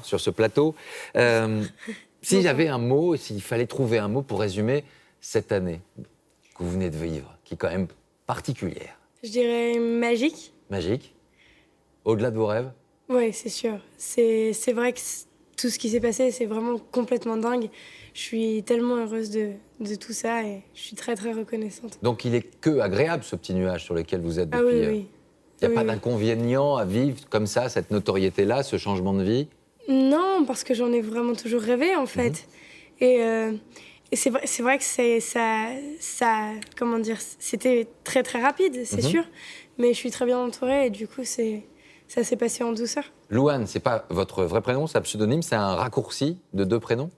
sur ce plateau. Si j'avais un mot, s'il fallait trouver un mot pour résumer cette année que vous venez de vivre, qui est quand même particulière. Je dirais magique. Magique. Au-delà de vos rêves. Oui, c'est sûr. C'est vrai que tout ce qui s'est passé, c'est vraiment complètement dingue. Je suis tellement heureuse de tout ça et je suis très, très reconnaissante. Donc il est que agréable, ce petit nuage sur lequel vous êtes depuis... Ah oui, oui. Il n'y a pas d'inconvénient à vivre comme ça, cette notoriété-là, ce changement de vie? Non, parce que j'en ai vraiment toujours rêvé, en fait. Et c'est vrai que comment dire, c'était très, très rapide, c'est sûr. Mais je suis très bien entourée et du coup, ça s'est passé en douceur. Louane, c'est pas votre vrai prénom, c'est un pseudonyme, c'est un raccourci de 2 prénoms?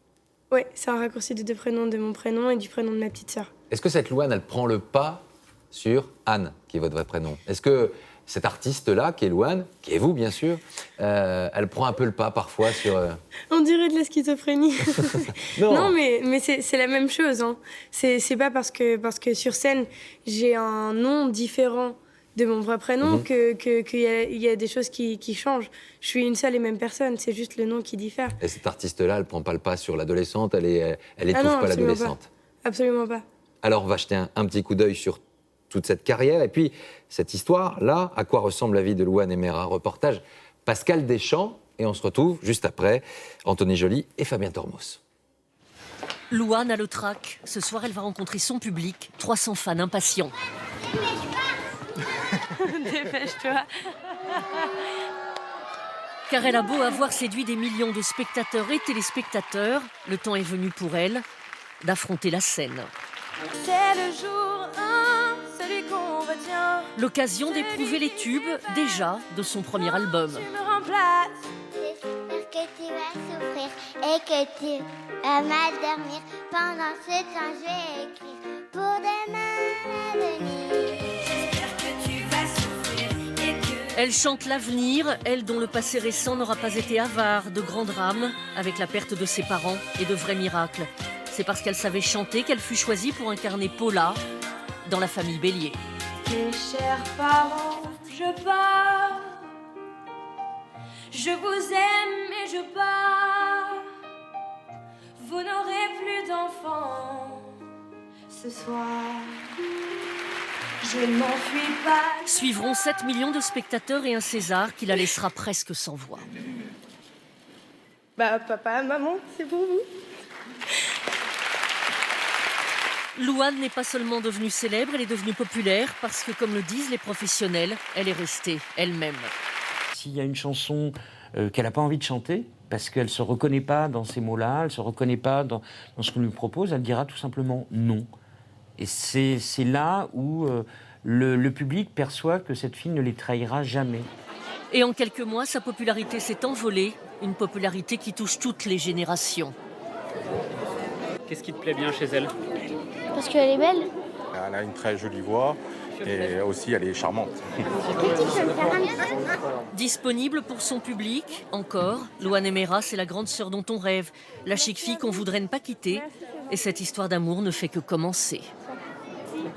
Oui, c'est un raccourci de 2 prénoms, de mon prénom et du prénom de ma petite sœur. Est-ce que cette Louane, elle prend le pas sur Anne, qui est votre vrai prénom? Est-ce que cette artiste-là, qui est Louane, qui est vous, bien sûr, elle prend un peu le pas parfois sur... On dirait de la schizophrénie. Non. Non, mais c'est la même chose. Hein. C'est pas parce que sur scène, j'ai un nom différent de mon vrai prénom qu'il y a des choses qui changent. Je suis une seule et même personne, c'est juste le nom qui diffère. Et cette artiste-là, elle prend pas le pas sur l'adolescente, elle étouffe Ah non, pas l'adolescente. Absolument pas. Alors, on va jeter un petit coup d'œil sur toute cette carrière. Et puis, cette histoire-là, à quoi ressemble la vie de Louane et Mera? Reportage Pascal Deschamps. Et on se retrouve juste après, Anthony Joly et Fabien Tormos. Louane a le trac. Ce soir, elle va rencontrer son public, 300 fans impatients. Dépêche-toi. Car elle a beau avoir séduit des millions de spectateurs et téléspectateurs, le temps est venu pour elle d'affronter la scène. C'est le jour 1, celui qu'on retient. L'occasion d'éprouver les tubes, déjà, de son premier album. Tu me remplaces. J'espère que tu vas souffrir et que tu vas mal dormir. Pendant ce temps, je vais écrire pour demain l'avenir. J'espère que tu vas souffrir et que... Elle chante l'avenir, elle dont le passé récent n'aura pas été avare de grands drames, avec la perte de ses parents et de vrais miracles. C'est parce qu'elle savait chanter qu'elle fut choisie pour incarner Paula dans la famille Bélier. Mes chers parents, je pars. Je vous aime et je pars. Vous n'aurez plus d'enfants ce soir. Je ne m'enfuis pas. Suivront 7 millions de spectateurs et un César qui la laissera presque sans voix. Bah, papa, maman, c'est pour vous. Louane n'est pas seulement devenue célèbre, elle est devenue populaire parce que, comme le disent les professionnels, elle est restée elle-même. S'il y a une chanson qu'elle n'a pas envie de chanter, parce qu'elle ne se reconnaît pas dans ces mots-là, elle ne se reconnaît pas dans ce qu'on lui propose, elle dira tout simplement non. Et c'est là où le public perçoit que cette fille ne les trahira jamais. Et en quelques mois, sa popularité s'est envolée, une popularité qui touche toutes les générations. Qu'est-ce qui te plaît bien chez elle? Parce qu'elle est belle. Elle a une très jolie voix et aussi elle est charmante. Disponible pour son public, encore, Louane et Mera, c'est la grande sœur dont on rêve, la chic fille qu'on voudrait ne pas quitter. Et cette histoire d'amour ne fait que commencer.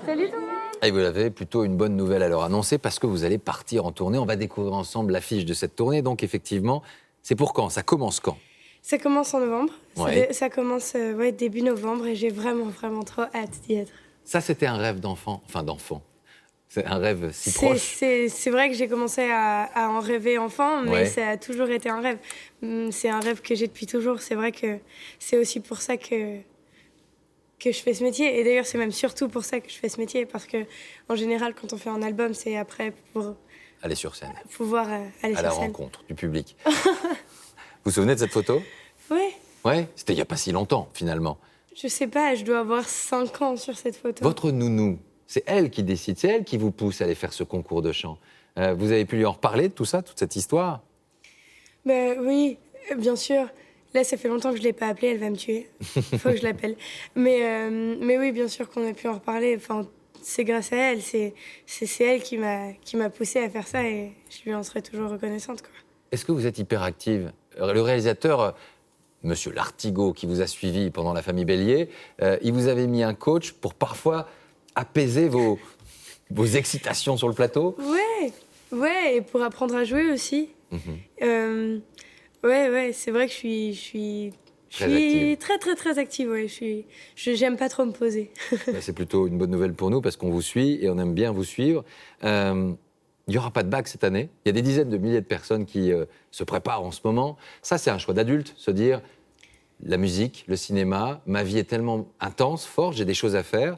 Salut tout le monde. Et vous avez plutôt une bonne nouvelle à leur annoncer parce que vous allez partir en tournée. On va découvrir ensemble l'affiche de cette tournée. Donc effectivement, c'est pour quand? Ça commence quand? Ça commence en novembre. Ouais. Ça commence début novembre et j'ai vraiment, vraiment trop hâte d'y être. Ça, c'était un rêve d'enfant. Enfin, d'enfant. C'est un rêve si proche. C'est vrai que j'ai commencé à en rêver enfant, mais Ouais. ça a toujours été un rêve. C'est un rêve que j'ai depuis toujours. C'est vrai que c'est aussi pour ça que je fais ce métier. Et d'ailleurs, c'est même surtout pour ça que je fais ce métier. Parce que en général, quand on fait un album, c'est après pour Aller sur scène. pouvoir aller À sur la scène. rencontre du public. Vous vous souvenez de cette photo? Oui, Ouais, c'était il n'y a pas si longtemps, finalement. je sais pas, je dois avoir 5 ans sur cette photo. Votre nounou, c'est elle qui décide, c'est elle qui vous pousse à aller faire ce concours de chant. Vous avez pu lui en reparler de tout ça, toute cette histoire? Ben oui, bien sûr. Là, ça fait longtemps que je l'ai pas appelée, elle va me tuer. Faut que je l'appelle. Mais oui, bien sûr qu'on a pu en reparler. Enfin, c'est grâce à elle, c'est elle qui m'a poussée à faire ça et je lui en serai toujours reconnaissante, quoi. Est-ce que vous êtes hyperactive? Le réalisateur, Monsieur Lartigot, qui vous a suivi pendant La Famille Bélier, il vous avait mis un coach pour parfois apaiser vos excitations sur le plateau? Ouais, et pour apprendre à jouer aussi. Ouais, c'est vrai que je suis Très active. très active, ouais. J'aime pas trop me poser. Bah, c'est plutôt une bonne nouvelle pour nous parce qu'on vous suit et on aime bien vous suivre. Il n'y aura pas de bac cette année. Il y a des dizaines de milliers de personnes qui se préparent en ce moment. Ça, c'est un choix d'adulte, se dire la musique, le cinéma, ma vie est tellement intense, forte, j'ai des choses à faire.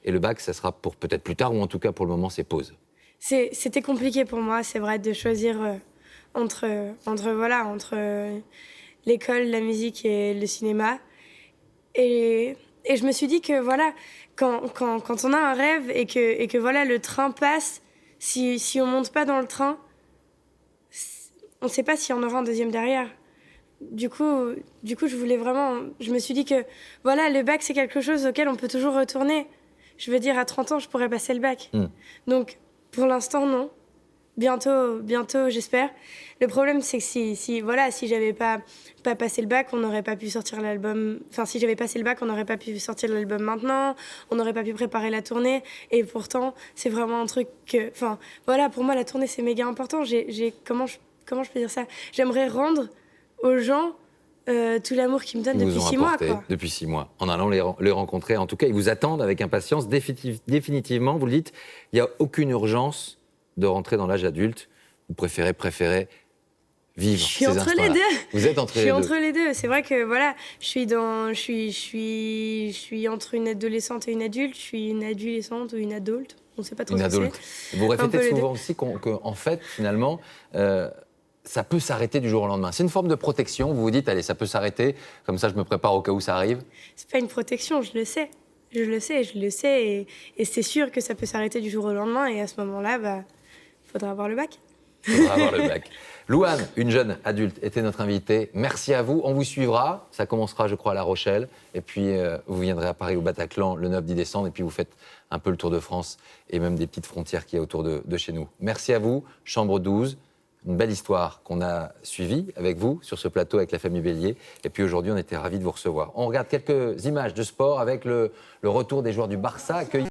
Et le bac, ça sera pour peut-être plus tard ou en tout cas pour le moment, c'est pause. C'était compliqué pour moi, c'est vrai, de choisir entre l'école, la musique et le cinéma. Et je me suis dit que voilà, quand on a un rêve et que voilà, le train passe, si on monte pas dans le train, on ne sait pas s'il y en aura un deuxième derrière. Du coup, je me suis dit que voilà, le bac, c'est quelque chose auquel on peut toujours retourner. Je veux dire, à 30 ans, je pourrais passer le bac. Donc, pour l'instant, non. Bientôt, j'espère. Le problème, c'est que si j'avais pas passé le bac, on n'aurait pas pu sortir l'album. Enfin, si j'avais passé le bac, on n'aurait pas pu sortir l'album maintenant. On n'aurait pas pu préparer la tournée. Et pourtant, c'est vraiment un truc que. Enfin, voilà, pour moi, la tournée, c'est méga important. Comment je peux dire ça? J'aimerais rendre aux gens tout l'amour qu'ils me donnent depuis 6 mois. Quoi. Depuis 6 mois, en allant les rencontrer. En tout cas, ils vous attendent avec impatience. Définitivement, vous le dites, il n'y a aucune urgence de rentrer dans l'âge adulte. Vous préférez vivre ces instants-là. Je suis entre les deux. Vous êtes entre les deux. Je suis entre les deux. C'est vrai que voilà, je suis entre une adolescente et une adulte. Je suis une adolescente ou une adulte. On ne sait pas trop une ce que adulte. c'est. Vous répétez souvent aussi qu'en fait, finalement, ça peut s'arrêter du jour au lendemain. C'est une forme de protection. Vous vous dites, allez, ça peut s'arrêter. Comme ça, je me prépare au cas où ça arrive. C'est pas une protection, je le sais. Je le sais. Et c'est sûr que ça peut s'arrêter du jour au lendemain. Et à ce moment-là, faudra avoir le bac. Faudra avoir le bac. Louane, une jeune adulte, était notre invitée. Merci à vous. On vous suivra. Ça commencera, je crois, à La Rochelle. Et puis, vous viendrez à Paris, au Bataclan, le 9-10 décembre. Et puis, vous faites un peu le tour de France et même des petites frontières qu'il y a autour de chez nous. Merci à vous. Chambre 12. Une belle histoire qu'on a suivie avec vous sur ce plateau avec la famille Bélier. Et puis aujourd'hui, on était ravis de vous recevoir. On regarde quelques images de sport avec le retour des joueurs du Barça accueillis.